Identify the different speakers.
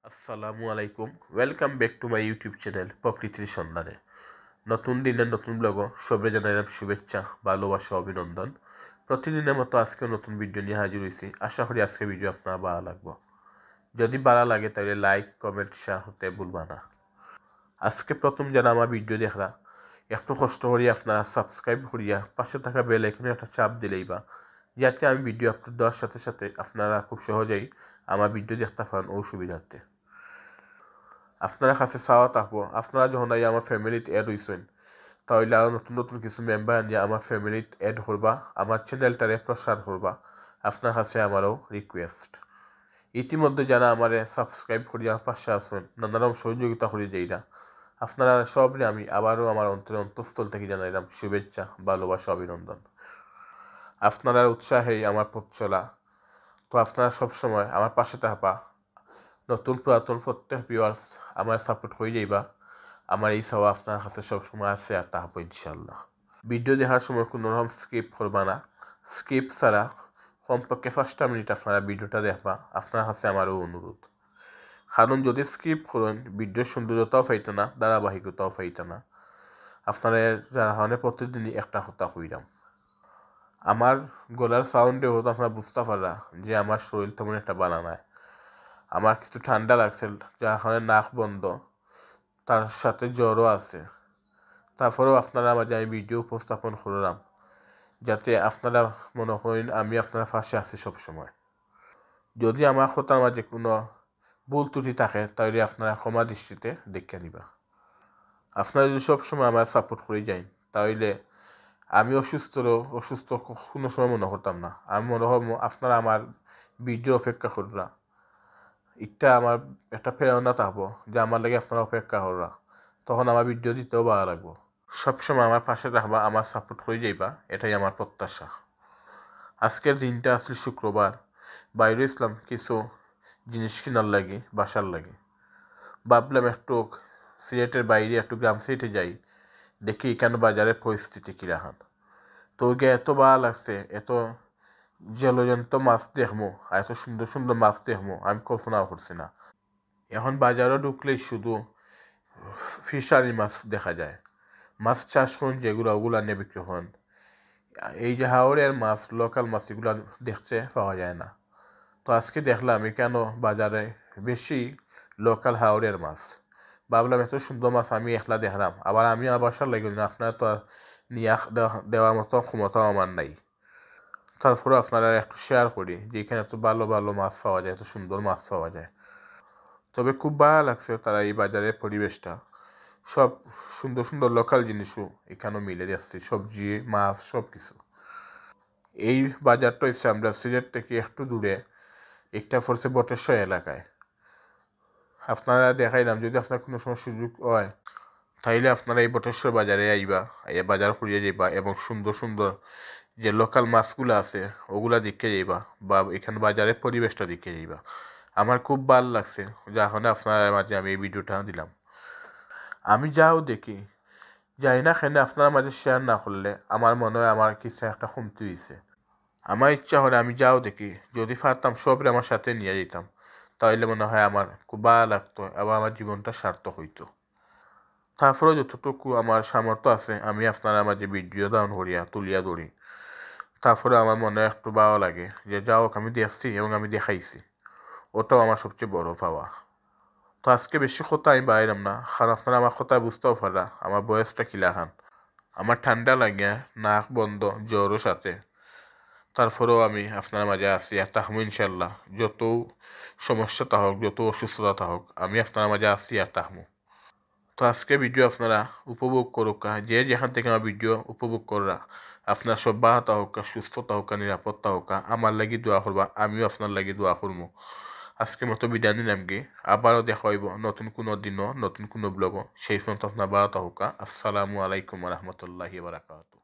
Speaker 1: আসসালামু আলাইকুম, welcome back to my YouTube channel প্রকৃতির সন্ধানে। নতুন দিনের নতুন ব্লগ সবে জানাইলাম শুভেচ্ছা, ভালোবাসা, অভিনন্দন। প্রতিদিনের মতো আজকে নতুন ভিডিও নিয়ে হাজির হয়েছি। আশা করি আজকে ভিডিও আপনার ভালো লাগবে। যদি ভালো লাগে তাহলে লাইক কমেন্ট শেয়ার হতে ভুলবা না। আজকে প্রথম যারা আমার ভিডিও দেখরা একটু কষ্ট করিয়া আপনারা সাবস্ক্রাইব করিয়া পাশে থাকা বেল আইকনে একটা চাপ দিলেই বা, যাতে আমি ভিডিও আপলোড দেওয়ার সাথে সাথে আপনারা খুব সহজেই আমার ভিডিও দেখতে পান ও সুবিধার্থে। আপনারা কাছে চাওয়া থাকবো, আপনারা যখন আমার ফ্যামিলিতে অ্যাড হয়েছেন তাহলে আরও নতুন নতুন কিছু মেম্বার নিয়ে আমার ফ্যামিলিতে অ্যাড করবা, আমার চ্যানেলটারে প্রসার করবা। আপনার কাছে আমারও রিকোয়েস্ট। ইতিমধ্যে যারা আমার সাবস্ক্রাইব করিয়া পাশে আসেন, নানারকম সহযোগিতা করে যাইরা, আপনারা সবরে আমি আবারও আমার অন্তঃস্থল থেকে জানাইলাম শুভেচ্ছা, ভালোবাসা, অভিনন্দন। আপনারা উৎসাহেই আমার পথ চলা। তো আপনারা সবসময় আমার পাশে থাকবা। নতুন পুরাতন প্রত্যেক ভিউয়ার্স আমার সাপোর্ট করে যাইবা। আমার এই চাওয়া আপনার কাছে সবসময় আছে আর তাহবো ইনশাল্লাহ। ভিডিও দেখার সময় কোনো রকম স্কিপ করবা না। স্কিপ ছাড়া কমপক্ষে 5টা মিনিট আপনারা ভিডিওটা দেখবা, আপনার কাছে আমারও অনুরোধ। কারণ যদি স্কিপ করেন ভিডিওর সৌন্দর্যতাও পাইতে না, ধারাবাহিকতাও পাইতে না। আপনারা যারা হনে প্রতিদিনই একটা কথা কইরাম। আমার গলার সাউন্ডে হতো আপনারা বুঝতে পারা যে আমার শরীর তেমন একটা বানানায়। আমার কিছু ঠান্ডা লাগছে, যার কারণে নাক বন্ধ, তার সাথে জ্বরও আছে। তারপরেও আপনারা মাঝে আমি ভিডিও উপস্থাপন করলাম, যাতে আপনারা মনে করেন আমি আপনার পাশে আছি সবসময়। যদি আমার কথার মাঝে কোনো ভুল ত্রুটি থাকে তাহলে আপনারা ক্ষমা দৃষ্টিতে দেখে নিবা। আপনারা যদি সবসময় আমার সাপোর্ট করে যান তাহলে আমি অসুস্থ কোনো সময় মনে করতাম না। আমি মনে হব আপনারা আমার ভিডিও অপেক্ষা কররা, এটা আমার একটা প্রেরণা থাকবো যে আমার লাগে আপনারা অপেক্ষা কররা, তখন আমার ভিডিও দিতেও ভালো লাগবো। সবসময় আমার পাশে থাকবা, আমার সাপোর্ট করে যাইবা, এটাই আমার প্রত্যাশা। আজকের দিনটা আসলে শুক্রবার, বাইরে ইসলাম কিছু জিনিস কিনার লাগে, বাসার লাগে। ভাবলাম একটু সিলেটের বাইরে একটু গ্রাম সাইডে যাই, দেখি এখানে বাজারের পরিস্থিতি কীরকম। তো গিয়ে এত ভালো লাগছে, এত জলজন্ত মাছ দেখবো আর এত সুন্দর সুন্দর মাছ দেখবো আমি কল্পনাও করছি না। এখন বাজারও ঢুকলেই শুধু ফিশারি মাছ দেখা যায়। মাছ চাষ করুন যেগুলো, ওগুলো নিয়ে বিক্রি হন। এই যে হাওড়ের মাছ, লোকাল মাছ, এগুলো দেখতে পাওয়া যায় না। তো আজকে দেখলাম কেন বাজারে বেশি লোকাল হাওড়ের মাছ। ভাবলাম এত সুন্দর মাছ আমি একলা দেখলাম, আবার আমি বাসার লাগে না, আপনারা তো নিয়ে দেওয়ার মতো ক্ষমতাও আমার নাই। তারপরে আপনারা একটু শেয়ার করি যে এখানে এত ভালো ভালো মাছ পাওয়া যায়, এত সুন্দর মাছ পাওয়া যায়। তবে খুব ভালো লাগছে তারা এই বাজারের পরিবেশটা। সব সুন্দর সুন্দর লোকাল জিনিসও এখানেও মিলে যাচ্ছে, সবজি, মাছ, সব কিছু। এই বাজারটা হচ্ছে আমরা সিলেট থেকে একটু দূরে, একটা পড়ছে বটেশ্বর এলাকায়। আপনারা দেখাইলাম, যদি আপনার কোনো সময় সুযোগ হয় তাইলে আপনারা এই বটেশ্বর বাজারে আইবা, এই বাজার করিয়ে যাইবা এবং সুন্দর সুন্দর যে লোকাল মাছগুলো আছে ওগুলা দেখে যাইবা, বা এখানে বাজারের পরিবেশটা দেখে যাইবা। আমার খুব ভালো লাগছে, যখন আপনার মাঝে আমি এই ভিডিওটা দিলাম। আমি যাও দেখি যাই না কেন আপনার মাঝে শেয়ার না করলে আমার মনে হয় আমার কিছু একটা কমতি হয়েছে। আমার ইচ্ছা হলে আমি যাও দেখি, যদি পারতাম সবরে আমার সাথে নিয়ে যেতাম, তাহলে মনে হয় আমার খুব ভালো লাগতো এবং আমার জীবনটা সার্থক হইতো। তারপরে যতটুকু আমার সামর্থ্য আছে আমি আপনারা মাঝে ভিডিও ডাউন করিয়া তুলিয়া ধরি। তারপরে আমার মনে একটু ভালো লাগে যে যাও আমি দেখছি এবং আমি দেখাইছি, ওটাও আমার সবচেয়ে বড় পাওয়া। তো আজকে বেশি কথা আমি বাইরাম না, কারণ আপনারা আমার কথা বুঝতেও পারা আমার বয়সটা কিলাখান। আমার ঠান্ডা লাগে, নাক বন্ধ, জ্বরও সাথে। তারপরেও আমি আপনার মাঝে আছি আর তাহমু ইনশাল্লাহ। যত সমস্যা হোক, যত অসুস্থতা হোক, আমি আপনার মাঝে আছি আর তাহমু। তো আজকে ভিডিও আপনারা উপভোগ করুক, যে যেখান থেকে আমার ভিডিও উপভোগ করা, আপনার সব বাহাতা হোক, সুস্থতা হোক, নিরাপত্তা হোক, আমার লাগি দোয়া করবা, আমিও আপনার লাগি দোয়া করবো। আজকের মতো বিদায় নিলাম কি, আবারও দেখা হইব নতুন কোনো দিনও, নতুন কোনো ব্লগও। সেই পর্যন্ত আপনার বাহাতা হোক। আসসালামু আলাইকুম রহমতুল্লাহি বারাকাতুহু।